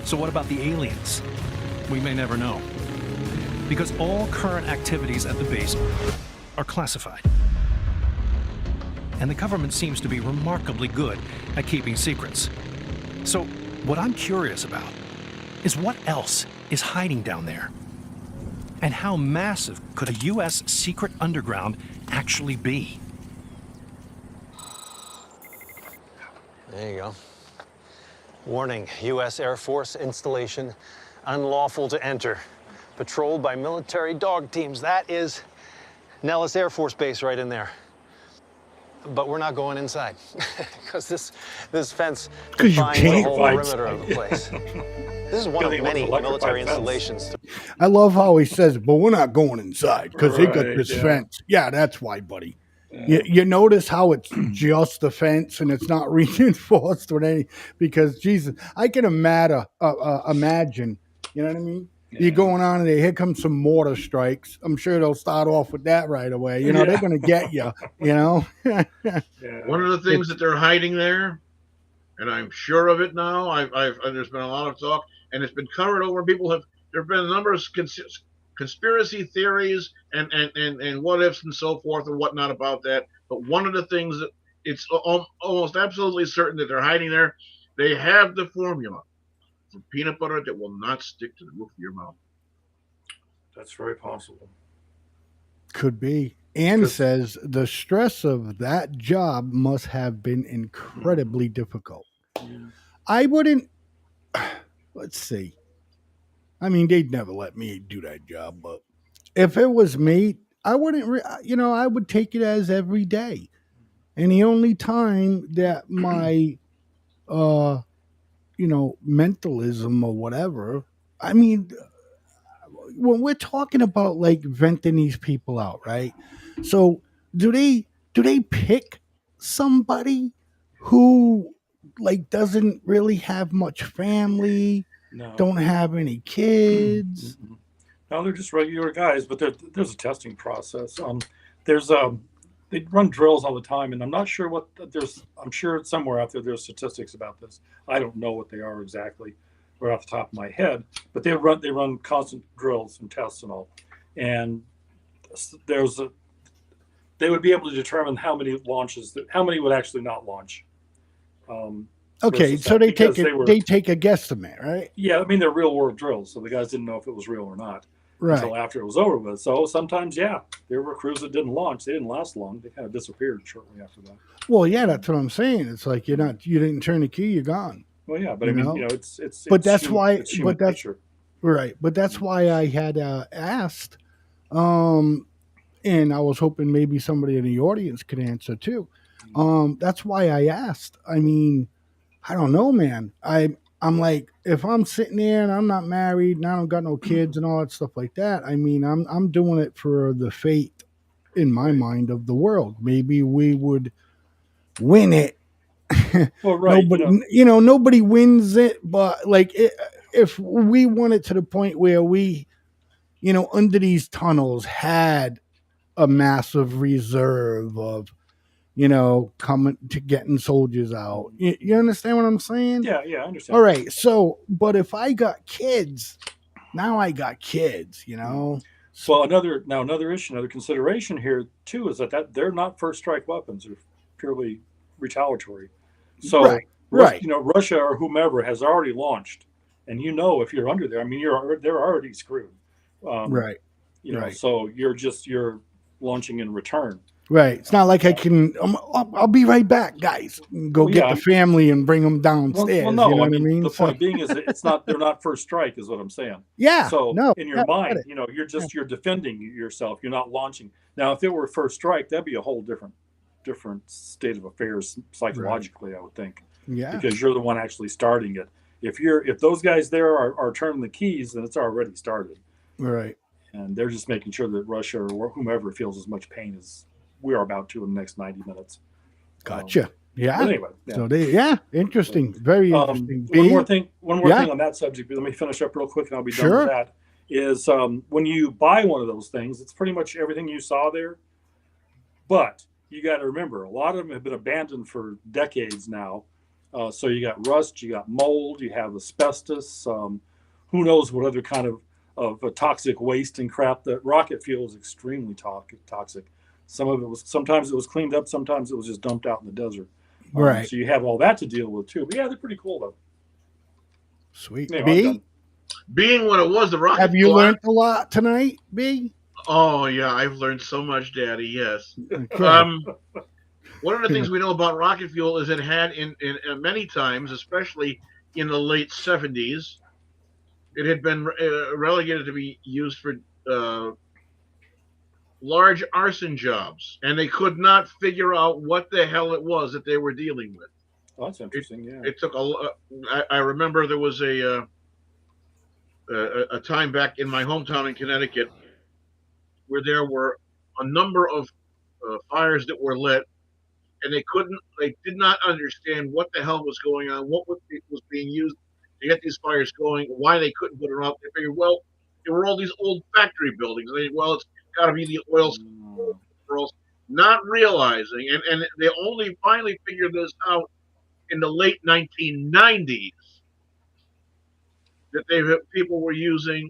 So what about the aliens? We may never know, because all current activities at the base are classified. And the government seems to be remarkably good at keeping secrets. So what I'm curious about is what else is hiding down there? And how massive could a U.S. secret underground actually be? There you go. Warning, U.S. Air Force installation unlawful to enter. Patrolled by military dog teams. That is Nellis Air Force Base right in there. But we're not going inside because this fence defines the whole perimeter of the place. This is one of many military installations. I love how he says, but we're not going inside because they got this fence. Yeah, that's why, buddy. You notice how it's just the fence and it's not reinforced with any, because Jesus, I can imagine, you know what I mean? You're going on and here comes some mortar strikes. I'm sure they'll start off with that right away. You know, they're going to get you, you know? One of the things that they're hiding there, and I'm sure of it now, there's been a lot of talk, and it's been covered over. There have been a number of conspiracy theories and what ifs and so forth and whatnot about that. But one of the things that it's almost absolutely certain that they're hiding there, they have the formula for peanut butter that will not stick to the roof of your mouth. That's very possible. Could be. Ann says the stress of that job must have been incredibly difficult. Yeah. I wouldn't, let's see. I mean, they'd never let me do that job, but if it was me, I wouldn't, I would take it as every day. And the only time that my, mentalism or whatever, I mean, when we're talking about like venting these people out, right? So do they pick somebody who like doesn't really have much family, don't have any kids? No, they're just regular guys, but there's a testing process. They run drills all the time, and I'm not sure I'm sure somewhere out there there's statistics about this. I don't know what they are exactly, right off the top of my head, but they run constant drills and tests and all, and they would be able to determine how many would actually not launch. Okay, so they take a guesstimate, right? Yeah, I mean they're real world drills, so the guys didn't know if it was real or not until after it was over with. So sometimes, yeah, there were crews that didn't launch. They didn't last long. They kind of disappeared shortly after that. Well, yeah, that's what I'm saying. It's like you didn't turn the key, you're gone. Well, yeah, but it's. But that's why. It's human nature. Right, but that's why I had asked, and I was hoping maybe somebody in the audience could answer too. That's why I asked. I mean, I don't know, man. I'm like, if I'm sitting there and I'm not married and I don't got no kids and all that stuff like that, I mean, I'm doing it for the fate in my mind of the world. Maybe we would win it. Well, right. Nobody, nobody wins it, but like if we won it to the point where we, under these tunnels had a massive reserve of, coming to getting soldiers out. You understand what I'm saying? Yeah, I understand. All right. So, but if I got kids, now I got kids, Well, another issue, another consideration here too is that they're not first strike weapons; they're purely retaliatory. So, right. Russia or whomever has already launched, and if you're under there, I mean, they're already screwed. Right. So you're launching in return. Right. It's not like I can. I'll be right back, guys. Go get the family and bring them downstairs. Well, no. You know what I mean? The point being is that they're not first strike, is what I'm saying. Yeah. So in your mind, you're you're defending yourself. You're not launching. Now, if it were first strike, that'd be a whole different state of affairs psychologically, I would think. Yeah. Because you're the one actually starting it. If those guys there are turning the keys, then it's already started. Right. And they're just making sure that Russia or whomever feels as much pain as we are about to in the next 90 minutes. Gotcha. Yeah. Anyway, So interesting. Very interesting. One more thing on that subject. Let me finish up real quick, and I'll be done with that. Is when you buy one of those things, it's pretty much everything you saw there. But you got to remember, a lot of them have been abandoned for decades now. So you got rust, you got mold, you have asbestos. Who knows what other kind of toxic waste and crap. That rocket fuel is extremely toxic. Sometimes it was cleaned up, sometimes it was just dumped out in the desert. Right. So you have all that to deal with too. But yeah, they're pretty cool though. Sweet. Anyway, being what it was, the rocket. Have you learned a lot tonight, B? Oh yeah, I've learned so much, Daddy. Yes. Okay. One of the things we know about rocket fuel is it had in many times, especially in the late 70s, it had been relegated to be used for large arson jobs, and they could not figure out what the hell it was that they were dealing with. Oh, that's interesting. Yeah. It took I remember there was a time back in my hometown in Connecticut where there were a number of fires that were lit, and they did not understand what the hell was going on, what was being used to get these fires going, why they couldn't put it out. They figured, well, there were all these old factory buildings. It's got to be the oil spills, not realizing, and they only finally figured this out in the late 1990s that people were using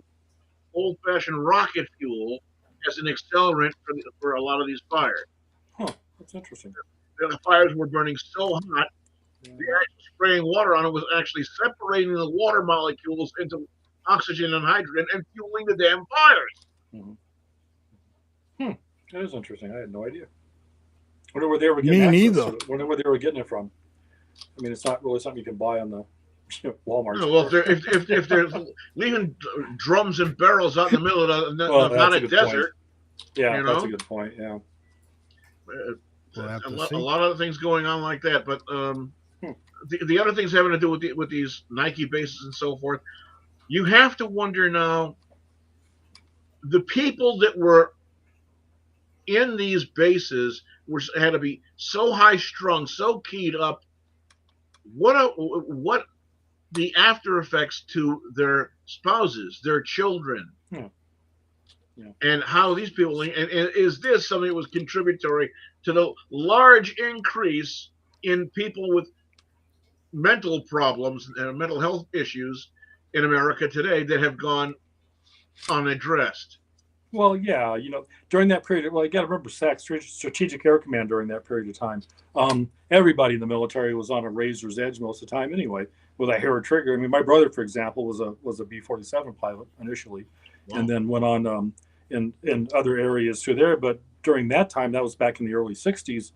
old-fashioned rocket fuel as an accelerant for a lot of these fires. Huh, that's interesting. The fires were burning so hot, the actual spraying water on it was actually separating the water molecules into oxygen and hydrogen and fueling the damn fires. Mm-hmm. That is interesting. I had no idea. Wonder where they were getting Wonder where they were getting it from. I mean, it's not really something you can buy on the Walmart. No, well, if they're leaving drums and barrels out in the middle of the Nevada desert, that's a good point. Yeah, a lot of things going on like that. But the other things having to do with these Nike bases and so forth, you have to wonder now. The people that were in these bases had to be so high strung, so keyed up. What the after effects to their spouses, their children, and how these people, and is this something that was contributory to the large increase in people with mental problems and mental health issues in America today that have gone unaddressed. Well, yeah, during that period, well, you got to remember SAC, Strategic Air Command, during that period of time. Everybody in the military was on a razor's edge most of the time anyway, with a hair trigger. I mean, my brother, for example, was a B-47 pilot initially, and then went on in other areas through there. But during that time, that was back in the early 60s,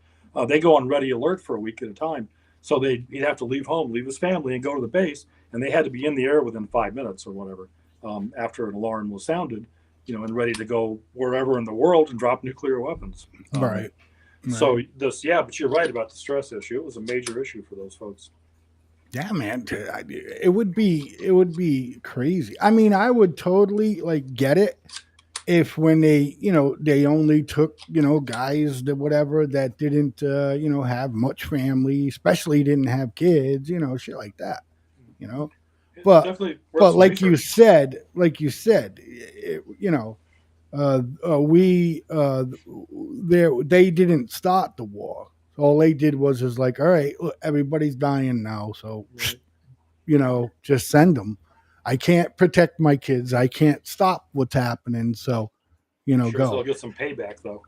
they go on ready alert for a week at a time. So he'd have to leave home, leave his family, and go to the base, and they had to be in the air within 5 minutes or whatever after an alarm was sounded. And ready to go wherever in the world and drop nuclear weapons. Right. So but you're right about the stress issue. It was a major issue for those folks. Yeah, man. It would be crazy. I mean, I would totally get it if when they only took, guys that whatever that didn't, have much family, especially didn't have kids, shit like that, But like you said, they didn't start the war. All they did was all right, look, everybody's dying now, so just send them. I can't protect my kids. I can't stop what's happening. So go. They'll get some payback though.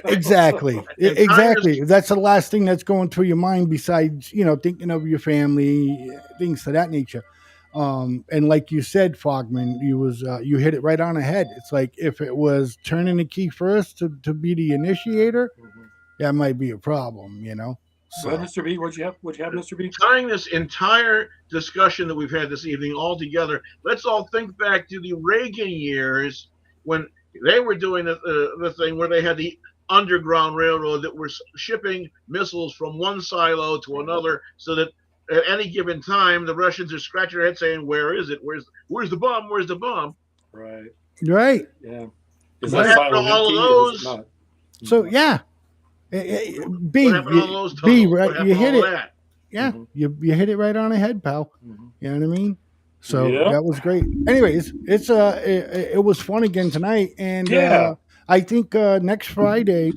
Exactly. Exactly. That's the last thing that's going through your mind besides, thinking of your family, things of that nature. And like you said, Fogman, you hit it right on the head. It's like if it was turning the key first to be the initiator, that might be a problem, So, Mr. B, what'd you have, Mr. B? Tying this entire discussion that we've had this evening all together, let's all think back to the Reagan years when they were doing the thing where they had the Underground Railroad that were shipping missiles from one silo to another, so that at any given time the Russians are scratching their head saying, "Where is it? Where's the bomb? Where's the bomb?" Right. Right. Yeah. Is that silo all of those? So yeah. B, you hit it. That? Yeah, you hit it right on the head, pal. You know what I mean? So that was great. Anyways, it was fun again tonight, and I think next Friday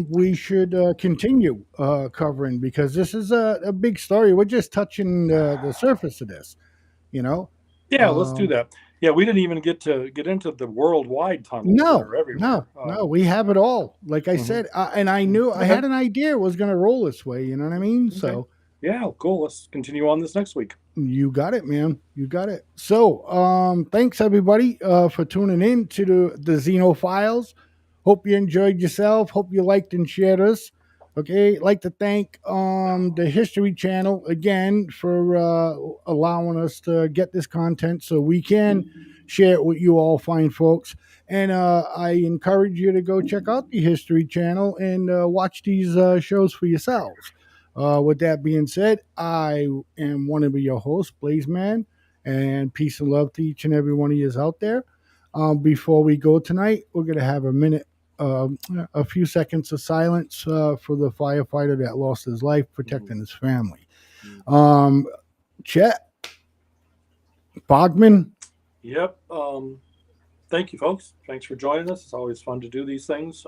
we should continue covering, because this is a big story. We're just touching the surface of this, Yeah, let's do that. Yeah, we didn't even get into the worldwide tunnels. No, we have it all. Like I said, and I knew I had an idea it was going to roll this way. You know what I mean? Okay. So yeah, cool. Let's continue on this next week. You got it, man. You got it. So, thanks everybody for tuning in to the Xeno Files. Hope you enjoyed yourself. Hope you liked and shared us. Okay, like to thank the History Channel again for allowing us to get this content so we can share it with you all fine folks. And I encourage you to go check out the History Channel and watch these shows for yourselves. With that being said, I am one of your hosts, Blazeman, and peace and love to each and every one of you out there. Before we go tonight, we're going to have a few seconds of silence for the firefighter that lost his life protecting his family. Chet, Bogman. Yep. Thank you, folks. Thanks for joining us. It's always fun to do these things.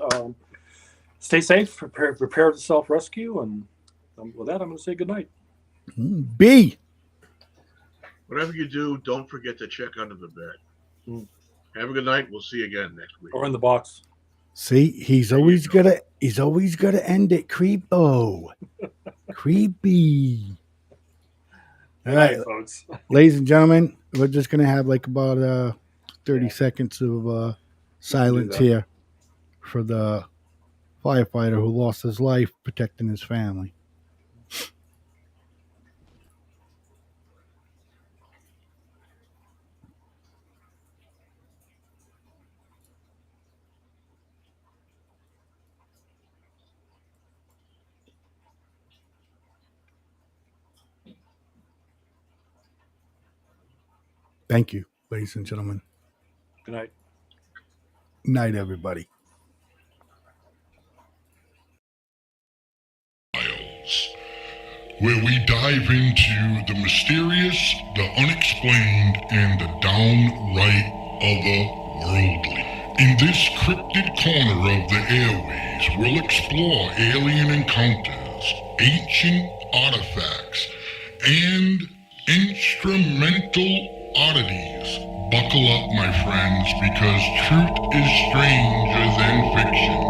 Stay safe. Prepare to self-rescue. And with that, I'm going to say good night. B. Whatever you do, don't forget to check under the bed. Have a good night. We'll see you again next week. Or in the box. See, he's always gonna end it creepo. Creepy. All right, folks. Ladies and gentlemen, we're just gonna have about 30 seconds of silence here for the firefighter who lost his life protecting his family. Thank you, ladies and gentlemen. Good night. Night, everybody. Where we dive into the mysterious, the unexplained, and the downright otherworldly. In this cryptid corner of the airways, we'll explore alien encounters, ancient artifacts, and instrumental Oddities, buckle up, my friends, because truth is stranger than fiction,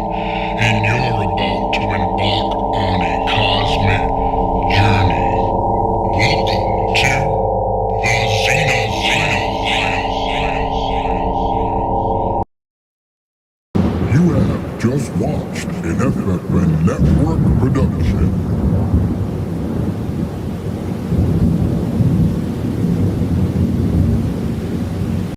and you're about to embark on a cosmic journey. Welcome to the Xeno. You have just watched an FFN Network production.